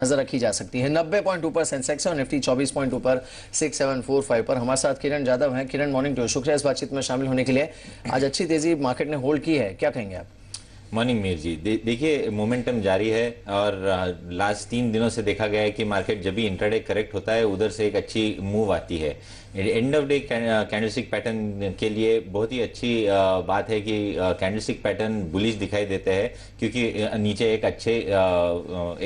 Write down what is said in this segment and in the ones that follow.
नजर रखी जा सकती है। 90 पॉइंट ऊपर सेंसेक्स और निफ्टी 24 पॉइंट ऊपर 6745 पर। हमारे साथ किरण यादव हैं। किरण, मॉर्निंग टू, शुक्रिया इस बातचीत में शामिल होने के लिए। आज अच्छी तेजी मार्केट ने होल्ड की है, क्या कहेंगे आप? मॉर्निंग मीर जी। देखिए, मोमेंटम जारी है और लास्ट 3 दिनों से देखा गया है कि मार्केट जब भी इंट्राडे करेक्ट होता है उधर से एक अच्छी मूव आती है। End of day candlestick pattern के लिए बहुत ही अच्छी बात है कि कैंडलस्टिक पैटर्न बुलिश दिखाई देते हैं क्योंकि नीचे एक अच्छे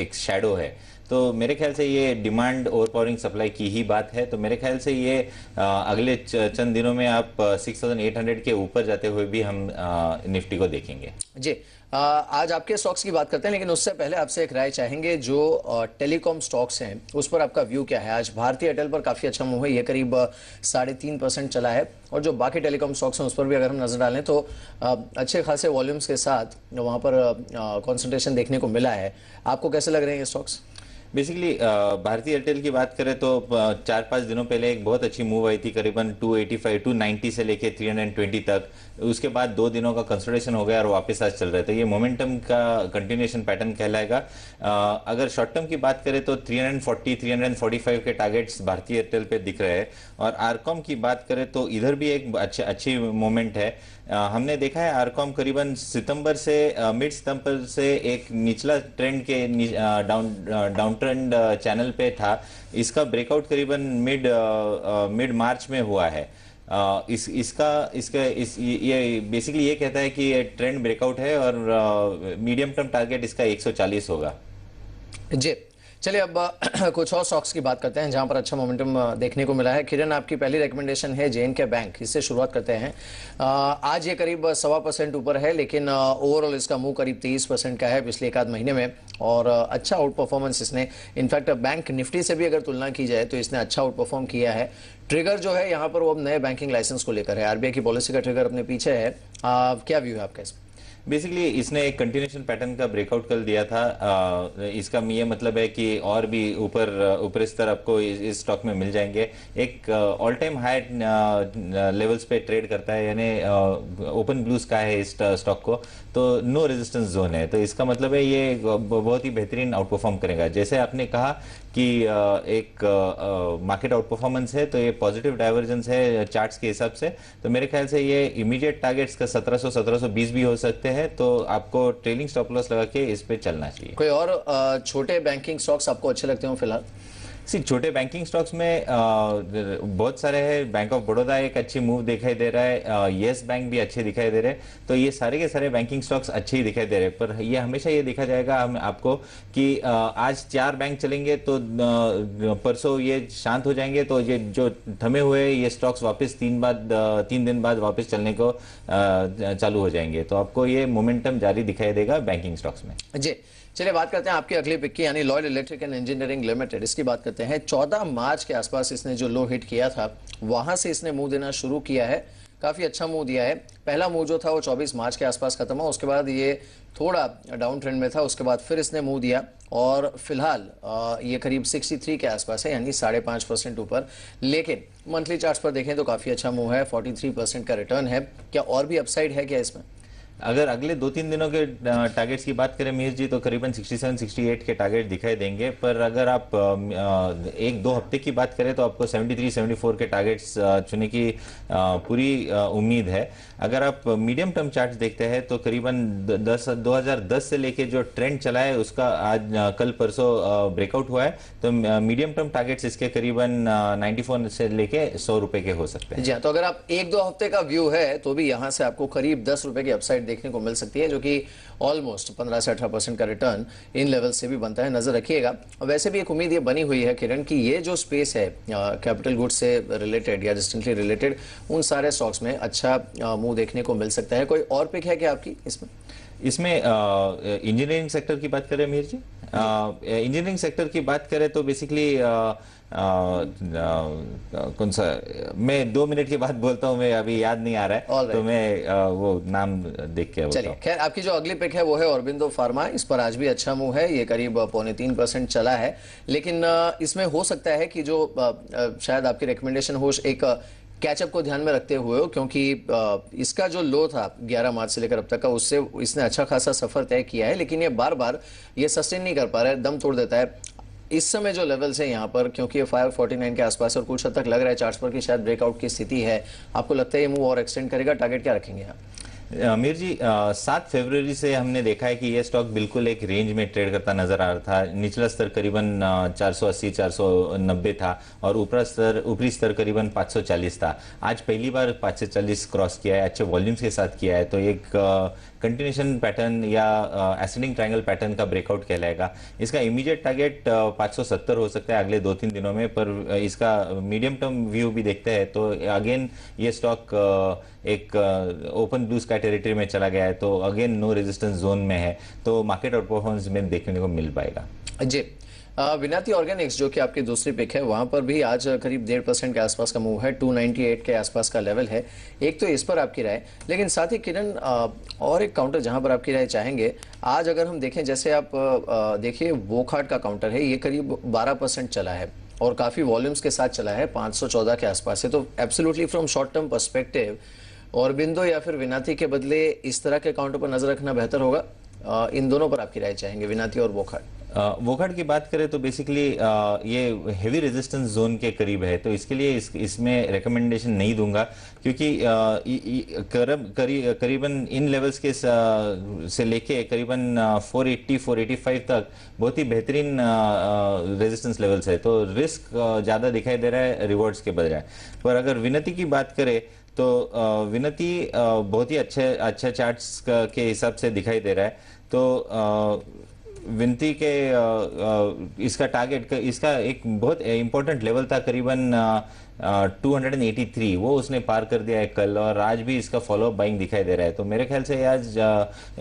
एक शैडो है। तो मेरे ख्याल से ये डिमांड ओवरपावरिंग सप्लाई की ही बात है। तो मेरे ख्याल से ये अगले चंद दिनों में आप 6800 के ऊपर जाते हुए भी हम निफ्टी को देखेंगे जी। आज आपके स्टॉक्स की बात करते हैं, लेकिन उससे पहले आपसे एक राय चाहेंगे। जो टेलीकॉम स्टॉक्स हैं उस पर आपका व्यू क्या है? आज भारतीय एयरटेल पर काफी अच्छा मूव है, ये करीब 3.5% चला है। और जो बाकी टेलीकॉम स्टॉक्स हैं उस पर भी अगर हम नजर डालें तो अच्छे खासे वॉल्यूम्स के साथ वहां पर कॉन्सेंट्रेशन देखने को मिला है। आपको कैसे लग रहे हैं ये स्टॉक्स? बेसिकली भारतीय एयरटेल की बात करें तो 4-5 दिनों पहले एक बहुत अच्छी मूव आई थी, करीबन 290 से लेके 320 तक। उसके बाद 2 दिनों का कंसोलिडेशन हो गया और वापस आज चल रहे थे। ये मोमेंटम का कंटिन्यूएशन पैटर्न कहलाएगा। अगर शॉर्ट टर्म की बात करें तो 340-345 के टारगेट्स भारतीय एयरटेल पे दिख रहे हैं। और आरकॉम की बात करें तो इधर भी एक अच्छी मोमेंट है। हमने देखा है आरकॉम करीबन मिड सितंबर से एक निचला ट्रेंड के डाउन ट्रेंड चैनल पे था। इसका ब्रेकआउट करीबन मिड मार्च में हुआ है। ये बेसिकली ये कहता है कि ये ट्रेंड ब्रेकआउट है और मीडियम टर्म टारगेट इसका 140 होगा। जी, चलिए अब कुछ और स्टॉक्स की बात करते हैं जहां पर अच्छा मोमेंटम देखने को मिला है। किरण, आपकी पहली रिकमेंडेशन है जे.एन.के बैंक, इससे शुरुआत करते हैं। आज ये करीब 1.25% ऊपर है, लेकिन ओवरऑल इसका मूव करीब 23% का है पिछले एक आध महीने में। और अच्छा आउट परफॉर्मेंस इसने, इनफैक्ट बैंक निफ्टी से भी अगर तुलना की जाए तो इसने अच्छा आउट परफॉर्म किया है। ट्रिगर जो है यहाँ पर वो अब नए बैंकिंग लाइसेंस को लेकर है, आरबीआई की पॉलिसी का ट्रिगर अपने पीछे है। क्या व्यू है आपका इसमें? बेसिकली इसने एक कंटिन्यूएशन पैटर्न का ब्रेकआउट कर दिया था। इसका ये मतलब है कि और भी ऊपर स्तर आपको इस स्टॉक में मिल जाएंगे। एक ऑल टाइम हाई लेवल्स पे ट्रेड करता है, यानी ओपन ब्लू स्काई है इस स्टॉक को। तो नो रेजिस्टेंस जोन है, तो इसका मतलब है ये बहुत ही बेहतरीन आउट परफॉर्म करेगा। जैसे आपने कहा कि एक मार्केट आउट परफॉर्मेंस है, तो ये पॉजिटिव डाइवर्जेंस है चार्ट्स के हिसाब से। तो मेरे ख्याल से ये इमीडिएट टारगेट्स का 1700-1720 भी हो सकते हैं। तो आपको ट्रेलिंग स्टॉप लॉस लगा के इस पे चलना चाहिए। कोई और छोटे बैंकिंग स्टॉक्स आपको अच्छे लगते हो फिलहाल? छोटे बैंकिंग स्टॉक्स में बहुत सारे हैं। बैंक ऑफ बड़ौदा एक अच्छी मूव दिखाई दे रहा है, येस बैंक भी अच्छे दिखाई दे रहे हैं। तो ये सारे के सारे बैंकिंग स्टॉक्स अच्छे ही दिखाई दे रहे हैं। पर ये हमेशा ये देखा जाएगा हम आपको कि आज 4 बैंक चलेंगे तो परसों ये शांत हो जाएंगे। तो ये जो थमे हुए ये स्टॉक्स वापस 3 दिन बाद वापस चलने को चालू हो जाएंगे। तो आपको ये मोमेंटम जारी दिखाई देगा बैंकिंग स्टॉक्स में। जी, चलिए बात करते हैं आपकी अगली पिक की, यानी Lloyd electric and engineering limited. इसकी बात करते हैं। 14 मार्च के आसपास इसने जो लो हिट किया था वहां से इसने मूव देना शुरू किया है। काफी अच्छा मूव दिया है। पहला मूव जो था वो 24 मार्च के आसपास खत्म हुआ, उसके बाद ये थोड़ा डाउन ट्रेंड में था, उसके बाद फिर इसने मूव दिया और फिलहाल ये करीब 63 के आसपास है, यानी 5.5% ऊपर। लेकिन मंथली चार्ट्स पर देखें तो काफी अच्छा मूव है, 43% का रिटर्न है। क्या और भी अपसाइड है क्या इसमें? अगर अगले 2-3 दिनों के टारगेट्स की बात करें मीर जी, तो करीबन 67-68 के टारगेट दिखाई देंगे। पर अगर आप 1-2 हफ्ते की बात करें तो आपको 73-74 के टारगेट्स छूने की पूरी उम्मीद है। अगर आप मीडियम टर्म चार्ट्स देखते हैं तो करीबन 2010 से लेके जो ट्रेंड चला है उसका आज कल परसों ब्रेकआउट हुआ है। तो मीडियम टर्म टारगेट्स इसके करीबन 94 से लेके 100 रुपए के हो सकते हैं। जी हाँ, तो अगर आप 1-2 हफ्ते का व्यू है तो भी यहाँ से आपको करीब 10 रुपए की अपसाइड देखने को मिल सकती है, जो कि ऑलमोस्ट 15 से 18% का रिटर्न इन लेवल से भी बनता है, नजर रखिएगा। और वैसे भी एक उम्मीद ये बनी हुई है किरण कि ये जो स्पेस है कैपिटल गुड्स से रिलेटेड या डिस्टेंटली रिलेटेड, उन सारे स्टॉक्स में अच्छा मूव देखने को मिल सकता है। कोई और पिक है क्या आपकी इसमें? इंजीनियरिंग सेक्टर की बात करें मीर जी, इंजीनियरिंग सेक्टर की बात करें तो बेसिकली कौन सा, मैं 2 मिनट के बाद बोलता हूँ, मैं अभी याद नहीं आ रहा है। तो मैं वो नाम देख के चलिए, खैर आपकी जो अगली पिक है वो है ऑरबिंदो फार्मा। इस पर आज भी अच्छा मूव है, ये करीब 2.25% चला है। लेकिन इसमें हो सकता है कि जो शायद आपकी रिकमेंडेशन हो एक कैचअप को ध्यान में रखते हुए हो, क्योंकि इसका जो लो था 11 मार्च से लेकर अब तक का, उससे इसने अच्छा खासा सफर तय किया है, लेकिन ये बार बार ये सस्टेन नहीं कर पा रहा है, दम तोड़ देता है। इस समय जो लेवल्स है यहाँ पर, क्योंकि ये 549 के आसपास और कुछ हद तक लग रहा है चार्ट्स पर कि शायद ब्रेकआउट की स्थिति है, आपको लगता है ये मूव और एक्सटेंड करेगा? टारगेट क्या रखेंगे आप? मीर जी, 7 फरवरी से हमने देखा है कि ये स्टॉक बिल्कुल एक रेंज में ट्रेड करता नजर आ रहा था। निचला स्तर करीबन 480 490 था और ऊपरी स्तर करीबन 540 था। आज पहली बार 540 क्रॉस किया है, अच्छे वॉल्यूम्स के साथ किया है, तो एक कंटिन्यूशन पैटर्न या एसेंडिंग ट्रायंगल पैटर्न का ब्रेकआउट कहलाएगा। इसका इमीडिएट टारगेट 570 हो सकता है अगले 2-3 दिनों में, पर इसका मीडियम टर्म व्यू भी देखते हैं तो अगेन ये स्टॉक एक ओपन ब्लू स्काई टेरिटरी में चला गया है, तो अगेन नो रेजिस्टेंस जोन में है, तो मार्केट आउट परफॉर्मेंस में देखने को मिल पाएगा। जी, विनाती ऑर्गेनिक्स जो कि आपकी दूसरी पिक है, वहां पर भी आज करीब 1.5% के आसपास का मूव है, 298 के आसपास का लेवल है। एक तो इस पर आपकी राय, लेकिन साथ ही किरण और एक काउंटर जहां पर आपकी राय चाहेंगे। आज अगर हम देखें, जैसे आप देखिए वोकहार्ट का काउंटर है, ये करीब 12% चला है और काफी वॉल्यूम्स के साथ चला है, 514 के आसपास है। तो absolutely from short term perspective और बिंदु या फिर विनाती के बदले इस तरह के काउंटर पर नजर रखना बेहतर होगा। इन दोनों पर आपकी राय चाहेंगे, विनाती और वोकहार्ट। वोकहार्ट की बात करें तो बेसिकली ये हेवी रेजिस्टेंस जोन के करीब है, तो इसके लिए इसमें रिकमेंडेशन नहीं दूंगा, क्योंकि करीबन इन लेवल्स के से लेके करीबन 480 485 तक बहुत ही बेहतरीन रेजिस्टेंस लेवल्स है, तो रिस्क ज़्यादा दिखाई दे रहा है रिवॉर्ड्स के बजाय। पर अगर विनती की बात करें तो विनती बहुत ही अच्छे चार्ट्स के हिसाब से दिखाई दे रहा है, तो विनती के इसका टारगेट, इसका एक बहुत इंपॉर्टेंट लेवल था करीबन 283, वो उसने पार कर दिया है कल, और आज भी इसका फॉलोअप बाइंग दिखाई दे रहा है। तो मेरे ख्याल से आज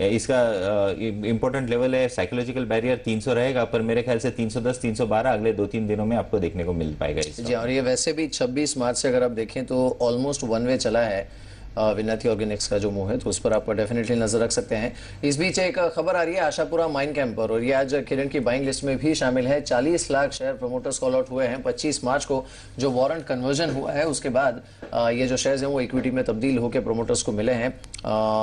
इसका इंपॉर्टेंट लेवल है, साइकोलॉजिकल बैरियर 300 रहेगा, पर मेरे ख्याल से 310 312 अगले 2-3 दिनों में आपको देखने को मिल पाएगा जी। और ये वैसे भी 26 मार्च से अगर आप देखें तो ऑलमोस्ट वन वे चला है विनाती ऑर्गेनिक्स का जो मूव है, तो उस पर आप डेफिनेटली नजर रख सकते हैं। इस बीच एक खबर आ रही है आशापुरा माइन कैंप पर, और ये आज किरण की बाइंग लिस्ट में भी शामिल है। 40 lakh share promoters call out हुए हैं 25 मार्च को, जो वारंट कन्वर्जन हुआ है उसके बाद ये जो शेयर्स हैं वो इक्विटी में तब्दील होकर प्रमोटर्स को मिले हैं।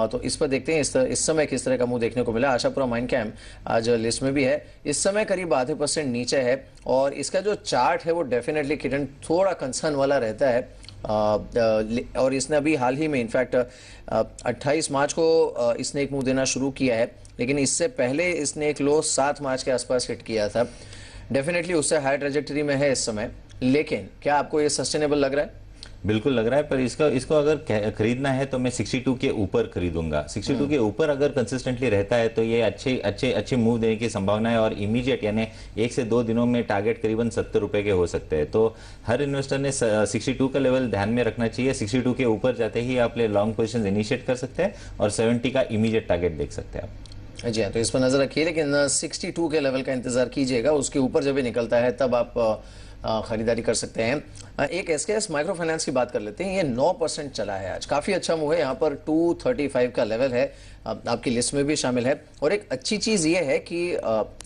तो इस पर देखते हैं इस समय किस तरह का मूव देखने को मिला। आशापुरा माइन कैंप आज लिस्ट में भी है, इस समय करीब आधे % नीचे है, और इसका जो चार्ट है वो डेफिनेटली किरण थोड़ा कंसर्न वाला रहता है। और इसने अभी हाल ही में इनफैक्ट 28 मार्च को इसने एक मूव देना शुरू किया है, लेकिन इससे पहले इसने एक लो 7 मार्च के आसपास हिट किया था। डेफिनेटली उससे हाई ट्रेजेक्टरी में है इस समय, लेकिन क्या आपको ये सस्टेनेबल लग रहा है? बिल्कुल लग रहा है, पर इसको अगर खरीदना है तो मैं 62 के ऊपर खरीदूंगा। 62 के ऊपर अगर कंसिस्टेंटली रहता है तो ये अच्छे मूव देने की संभावना है, और इमीडिएट यानी 1 से 2 दिनों में टारगेट करीबन 70 रुपए के हो सकते हैं। तो हर इन्वेस्टर ने 62 का लेवल ध्यान में रखना चाहिए। 62 के ऊपर जाते ही आप लॉन्ग पोजिशन इनिशिएट कर सकते हैं, और 70 का इमीडिएट टारगेट देख सकते हैं आप। जी हाँ, तो इस पर नजर रखिए, लेकिन 62 के लेवल का इंतजार कीजिएगा, उसके ऊपर जब ये निकलता है तब आप खरीदारी कर सकते हैं। एक एसकेएस माइक्रो फाइनेंस की बात कर लेते हैं। ये 9% चला है आज, काफी अच्छा मूव है। यहाँ पर 235 का लेवल है, आपकी लिस्ट में भी शामिल है। और एक अच्छी चीज ये है कि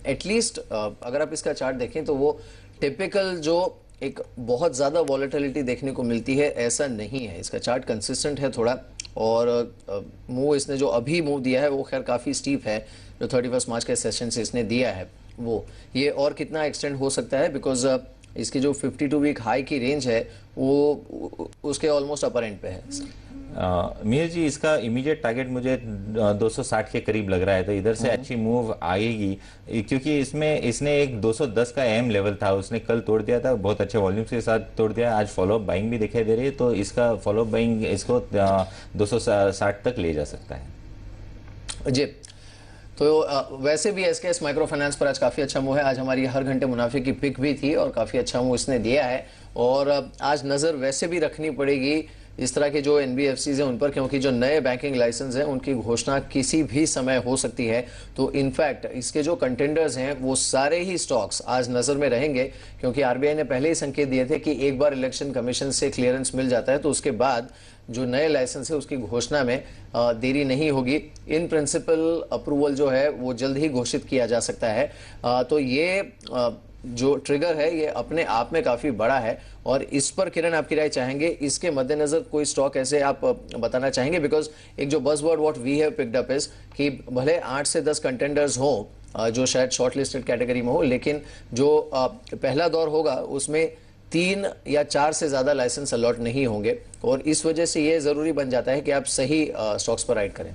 एटलीस्ट अगर आप इसका चार्ट देखें तो वो टिपिकल जो एक बहुत ज्यादा वॉलेटिलिटी देखने को मिलती है ऐसा नहीं है। इसका चार्ट कंसिस्टेंट है थोड़ा, और मूव इसने जो अभी मूव दिया है वो खैर काफी स्टीप है, जो 31 मार्च के सेशन से इसने दिया है वो। ये और कितना एक्सटेंड हो सकता है, बिकॉज इसकी जो 52 वीक हाई की रेंज है वो उसके ऑलमोस्ट अपर एंड पे है। मीर जी, इसका इमीडिएट टारगेट मुझे 260 के करीब लग रहा है, तो इधर से अच्छी मूव आएगी, क्योंकि इसने एक 210 का एम लेवल था, उसने कल तोड़ दिया था, बहुत अच्छे वॉल्यूम्स के साथ तोड़ दिया। आज फॉलोअप बाइंग भी दिखाई दे रही है, तो इसका फॉलोअप बाइंग इसको 260 तक ले जा सकता है। जी, तो वैसे भी एसकेएस माइक्रो फाइनेंस पर आज काफी अच्छा मूव है। आज हमारी हर घंटे मुनाफे की पिक भी थी और काफी अच्छा मूव इसने दिया है। और आज नजर वैसे भी रखनी पड़ेगी इस तरह के जो एनबीएफसीज हैं उन पर, क्योंकि जो नए बैंकिंग लाइसेंस हैं उनकी घोषणा किसी भी समय हो सकती है। तो इनफैक्ट इसके जो कंटेंडर्स हैं वो सारे ही स्टॉक्स आज नजर में रहेंगे, क्योंकि आरबीआई ने पहले ही संकेत दिए थे कि एक बार इलेक्शन कमीशन से क्लियरेंस मिल जाता है तो उसके बाद जो नए लाइसेंस है उसकी घोषणा में देरी नहीं होगी। इन प्रिंसिपल अप्रूवल जो है वो जल्द ही घोषित किया जा सकता है। तो ये जो ट्रिगर है ये अपने आप में काफी बड़ा है, और इस पर किरण आपकी राय चाहेंगे। इसके मद्देनजर कोई स्टॉक ऐसे आप बताना चाहेंगे, बिकॉज एक जो buzzword what we have picked up is कि भले 8 से 10 कंटेंडर्स हो जो शायद शॉर्ट लिस्टेड कैटेगरी में हो, लेकिन जो पहला दौर होगा उसमें 3 या 4 से ज़्यादा लाइसेंस अलॉट नहीं होंगे, और इस वजह से ये ज़रूरी बन जाता है कि आप सही स्टॉक्स पर राइड करें।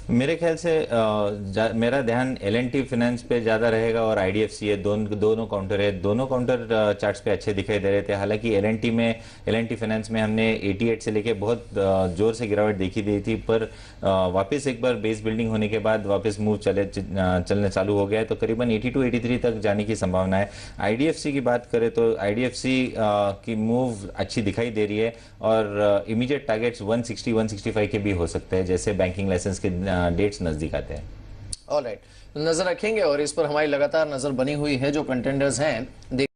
मेरे ख्याल से मेरा ध्यान L&T फाइनेंस पे ज़्यादा रहेगा और IDFC है, दोनों काउंटर है। दोनों काउंटर चार्ट्स पे अच्छे दिखाई दे रहे थे। हालांकि L&T फाइनेंस में हमने 88 से लेके बहुत जोर से गिरावट देखी दी थी, पर वापस एक बार बेस बिल्डिंग होने के बाद वापस मूव चलने चालू हो गया है, तो करीबन 82-83 तक जाने की संभावना है। IDFC की बात करें तो IDFC की मूव अच्छी दिखाई दे रही है, और इमीडिएट टारगेट्स 160-165 के भी हो सकते हैं, जैसे बैंकिंग लाइसेंस के डेट्स नजदीक आते हैं। ऑलराइट, नजर रखेंगे और इस पर हमारी लगातार नजर बनी हुई है। जो कंटेंडर्स हैं